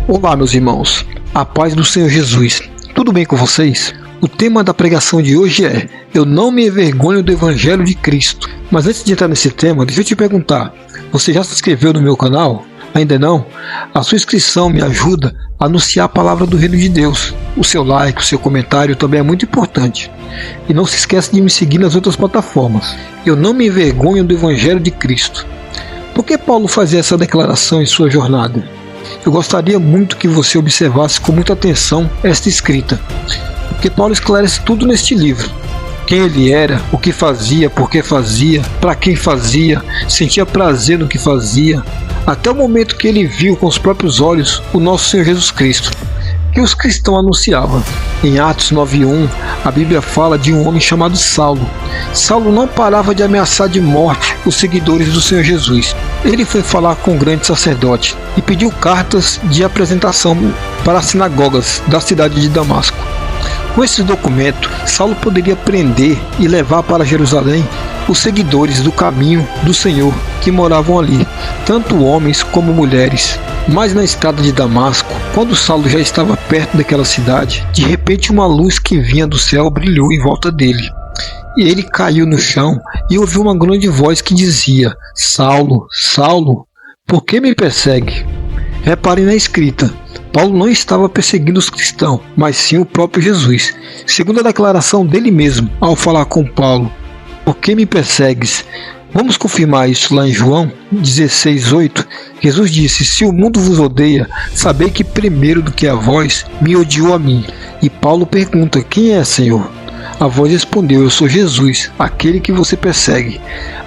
Olá, meus irmãos, a paz do Senhor Jesus, tudo bem com vocês? O tema da pregação de hoje é: eu não me envergonho do Evangelho de Cristo. Mas antes de entrar nesse tema, deixa eu te perguntar, você já se inscreveu no meu canal? Ainda não? A sua inscrição me ajuda a anunciar a palavra do Reino de Deus. O seu like, o seu comentário também é muito importante. E não se esqueça de me seguir nas outras plataformas. Eu não me envergonho do Evangelho de Cristo. Por que Paulo fazia essa declaração em sua jornada? Eu gostaria muito que você observasse com muita atenção esta escrita, porque Paulo esclarece tudo neste livro. Quem ele era, o que fazia, por que fazia, para quem fazia, sentia prazer no que fazia, até o momento que ele viu com os próprios olhos o nosso Senhor Jesus Cristo, que os cristãos anunciavam. Em Atos 9:1, a Bíblia fala de um homem chamado Saulo. Saulo não parava de ameaçar de morte os seguidores do Senhor Jesus. Ele foi falar com o grande sacerdote e pediu cartas de apresentação para as sinagogas da cidade de Damasco. Com esse documento, Saulo poderia prender e levar para Jerusalém os seguidores do caminho do Senhor que moravam ali, tanto homens como mulheres. Mas na estrada de Damasco, quando Saulo já estava perto daquela cidade, de repente uma luz que vinha do céu brilhou em volta dele. E ele caiu no chão e ouviu uma grande voz que dizia: Saulo, Saulo, por que me persegue? Reparem na escrita, Paulo não estava perseguindo os cristãos, mas sim o próprio Jesus. Segundo a declaração dele mesmo, ao falar com Paulo: por que me persegues? Vamos confirmar isso lá em João 16:8. Jesus disse: se o mundo vos odeia, sabei que primeiro do que a vós, me odiou a mim. E Paulo pergunta: quem é, Senhor? A voz respondeu: eu sou Jesus, aquele que você persegue.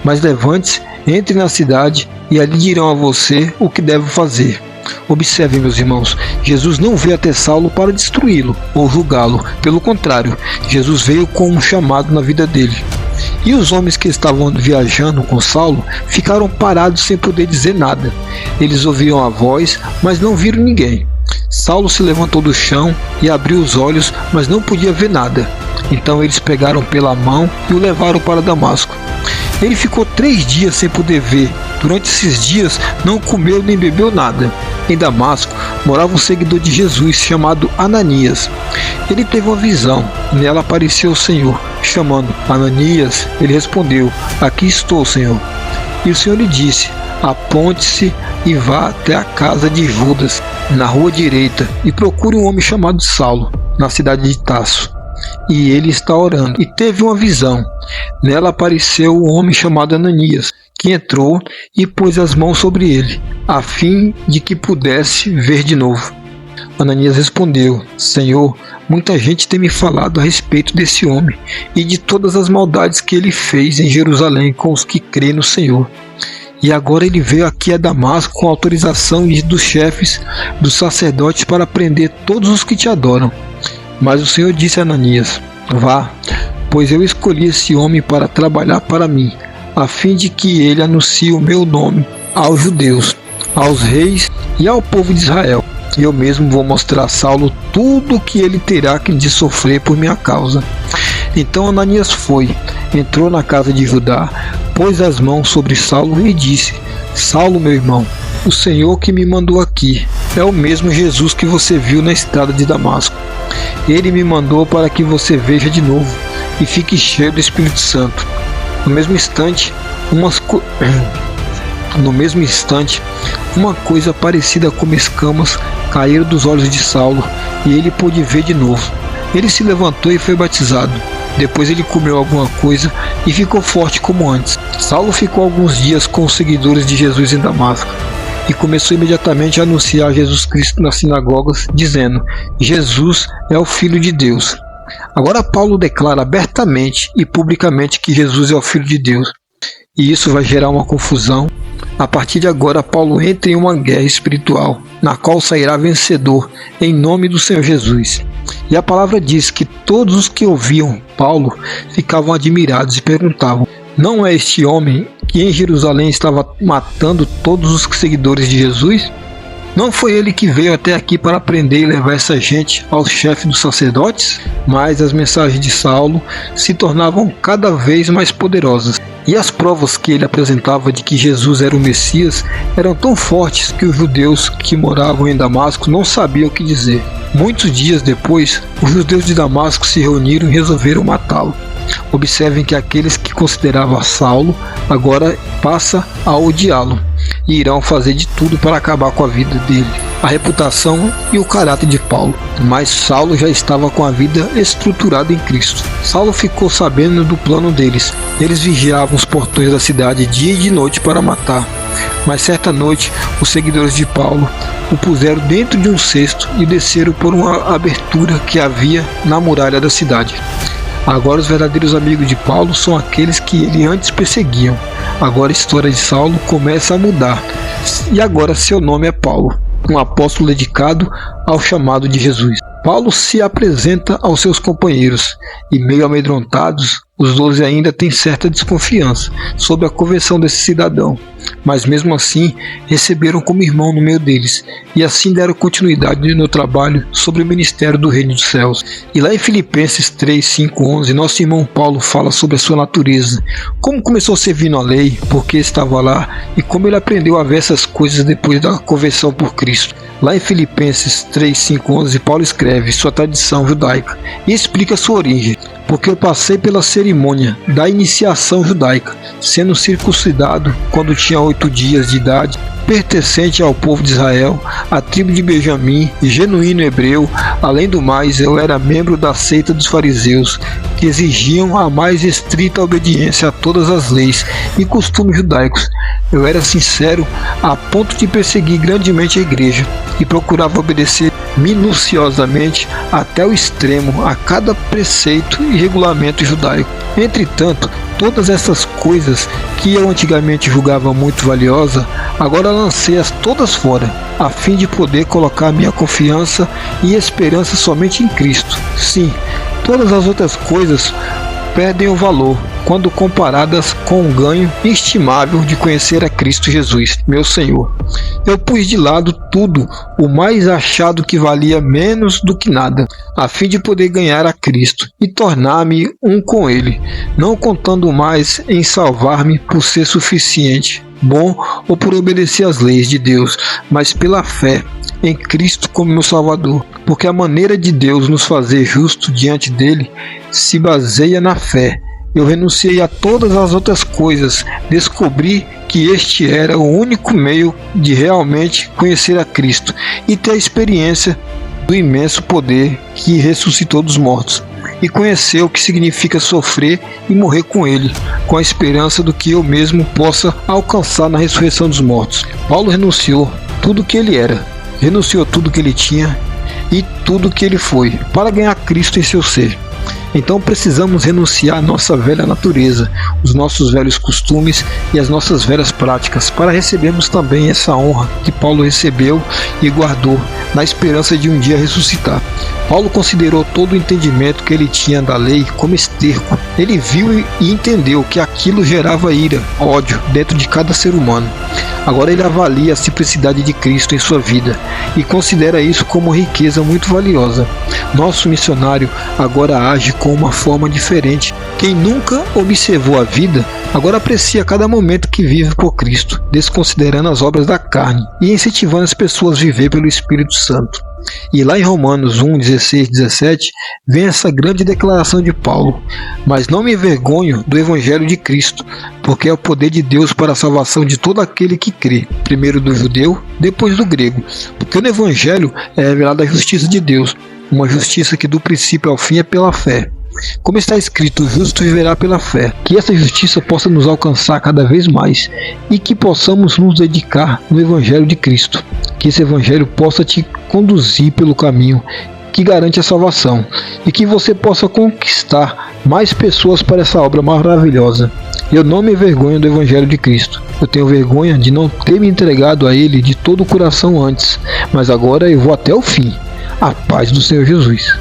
Mas levante-se, entre na cidade, e ali dirão a você o que deve fazer. Observem, meus irmãos, Jesus não veio até Saulo para destruí-lo ou julgá-lo. Pelo contrário, Jesus veio com um chamado na vida dele. E os homens que estavam viajando com Saulo ficaram parados sem poder dizer nada. Eles ouviam a voz, mas não viram ninguém. Saulo se levantou do chão e abriu os olhos, mas não podia ver nada. Então eles pegaram pela mão e o levaram para Damasco. Ele ficou 3 dias sem poder ver. Durante esses dias não comeu nem bebeu nada. Em Damasco morava um seguidor de Jesus chamado Ananias. Ele teve uma visão, e nela apareceu o Senhor, chamando: Ananias. Ele respondeu: aqui estou, Senhor. E o Senhor lhe disse: aponte-se e vá até a casa de Judas, na rua direita, e procure um homem chamado Saulo, na cidade de Tarso. E ele está orando. E teve uma visão. Nela apareceu um homem chamado Ananias, que entrou e pôs as mãos sobre ele, a fim de que pudesse ver de novo. Ananias respondeu: Senhor, muita gente tem me falado a respeito desse homem e de todas as maldades que ele fez em Jerusalém com os que crêem no Senhor. E agora ele veio aqui a Damasco com autorização dos chefes dos sacerdotes para prender todos os que te adoram. Mas o Senhor disse a Ananias: vá, pois eu escolhi esse homem para trabalhar para mim, a fim de que ele anuncie o meu nome aos judeus, aos reis e ao povo de Israel. E eu mesmo vou mostrar a Saulo tudo o que ele terá que de sofrer por minha causa. Então Ananias foi, entrou na casa de Judá, pôs as mãos sobre Saulo e disse: Saulo, meu irmão, o Senhor que me mandou aqui é o mesmo Jesus que você viu na estrada de Damasco. Ele me mandou para que você veja de novo e fique cheio do Espírito Santo. No mesmo instante, uma coisa parecida com escamas caíram dos olhos de Saulo e ele pôde ver de novo. Ele se levantou e foi batizado. Depois ele comeu alguma coisa e ficou forte como antes. Saulo ficou alguns dias com os seguidores de Jesus em Damasco e começou imediatamente a anunciar Jesus Cristo nas sinagogas, dizendo: Jesus é o Filho de Deus. Agora Paulo declara abertamente e publicamente que Jesus é o Filho de Deus. E isso vai gerar uma confusão. A partir de agora, Paulo entra em uma guerra espiritual, na qual sairá vencedor, em nome do Senhor Jesus. E a palavra diz que todos os que ouviam Paulo ficavam admirados e perguntavam: não é este homem que em Jerusalém estava matando todos os seguidores de Jesus? Não foi ele que veio até aqui para prender e levar essa gente aos chefes dos sacerdotes? Mas as mensagens de Saulo se tornavam cada vez mais poderosas. E as provas que ele apresentava de que Jesus era o Messias eram tão fortes que os judeus que moravam em Damasco não sabiam o que dizer. Muitos dias depois, os judeus de Damasco se reuniram e resolveram matá-lo. Observem que aqueles que consideravam Saulo agora passa a odiá-lo e irão fazer de tudo para acabar com a vida dele, a reputação e o caráter de Paulo. Mas Saulo já estava com a vida estruturada em Cristo. Saulo ficou sabendo do plano deles. Eles vigiavam os portões da cidade dia e de noite para matar. Mas certa noite, os seguidores de Paulo o puseram dentro de um cesto e desceram por uma abertura que havia na muralha da cidade. Agora os verdadeiros amigos de Paulo são aqueles que ele antes perseguiam. Agora a história de Saulo começa a mudar. E agora seu nome é Paulo, um apóstolo dedicado ao chamado de Jesus. Paulo se apresenta aos seus companheiros e, meio amedrontados, os 12 ainda têm certa desconfiança sobre a conversão desse cidadão, mas mesmo assim receberam como irmão no meio deles e assim deram continuidade no trabalho sobre o ministério do reino dos céus. E lá em Filipenses 3, 5, 11, nosso irmão Paulo fala sobre a sua natureza, como começou servindo a lei, porque estava lá e como ele aprendeu a ver essas coisas depois da conversão por Cristo. Lá em Filipenses 3, 5, 11, Paulo escreve sua tradição judaica e explica sua origem. Porque eu passei pela cerimônia da iniciação judaica, sendo circuncidado quando tinha 8 dias de idade, pertencente ao povo de Israel, à tribo de Benjamim, genuíno hebreu. Além do mais, eu era membro da seita dos fariseus, que exigiam a mais estrita obediência a todas as leis e costumes judaicos. Eu era sincero a ponto de perseguir grandemente a igreja e procurava obedecer minuciosamente até o extremo a cada preceito e regulamento judaico. Entretanto, todas essas coisas que eu antigamente julgava muito valiosa, agora lancei-as todas fora, a fim de poder colocar minha confiança e esperança somente em Cristo. Sim, todas as outras coisas perdem o valor quando comparadas com o ganho inestimável de conhecer a Cristo Jesus, meu Senhor. Eu pus de lado tudo, o mais achado que valia menos do que nada, a fim de poder ganhar a Cristo e tornar-me um com Ele, não contando mais em salvar-me por ser suficiente, bom ou por obedecer às leis de Deus, mas pela fé em Cristo como meu Salvador, porque a maneira de Deus nos fazer justo diante dele se baseia na fé. Eu renunciei a todas as outras coisas, descobri que este era o único meio de realmente conhecer a Cristo e ter a experiência do imenso poder que ressuscitou dos mortos, e conhecer o que significa sofrer e morrer com Ele, com a esperança do que eu mesmo possa alcançar na ressurreição dos mortos. Paulo renunciou tudo o que ele era, renunciou tudo o que ele tinha e tudo o que ele foi, para ganhar Cristo em seu ser. Então precisamos renunciar à nossa velha natureza, os nossos velhos costumes e as nossas velhas práticas, para recebermos também essa honra que Paulo recebeu e guardou, na esperança de um dia ressuscitar. Paulo considerou todo o entendimento que ele tinha da lei como esterco. Ele viu e entendeu que aquilo gerava ira, ódio dentro de cada ser humano. Agora ele avalia a simplicidade de Cristo em sua vida e considera isso como uma riqueza muito valiosa. Nosso missionário agora age com uma forma diferente. Quem nunca observou a vida, agora aprecia cada momento que vive por Cristo, desconsiderando as obras da carne e incentivando as pessoas a viver pelo Espírito Santo. E lá em Romanos 1, 16, 17, vem essa grande declaração de Paulo: mas não me envergonho do Evangelho de Cristo, porque é o poder de Deus para a salvação de todo aquele que crê, primeiro do judeu, depois do grego, porque no Evangelho é revelada a justiça de Deus, uma justiça que do princípio ao fim é pela fé. Como está escrito, o justo viverá pela fé. Que essa justiça possa nos alcançar cada vez mais e que possamos nos dedicar no Evangelho de Cristo. Que esse Evangelho possa te conduzir pelo caminho que garante a salvação e que você possa conquistar mais pessoas para essa obra maravilhosa. Eu não me envergonho do Evangelho de Cristo. Eu tenho vergonha de não ter me entregado a Ele de todo o coração antes, mas agora eu vou até o fim. A paz do Senhor Jesus.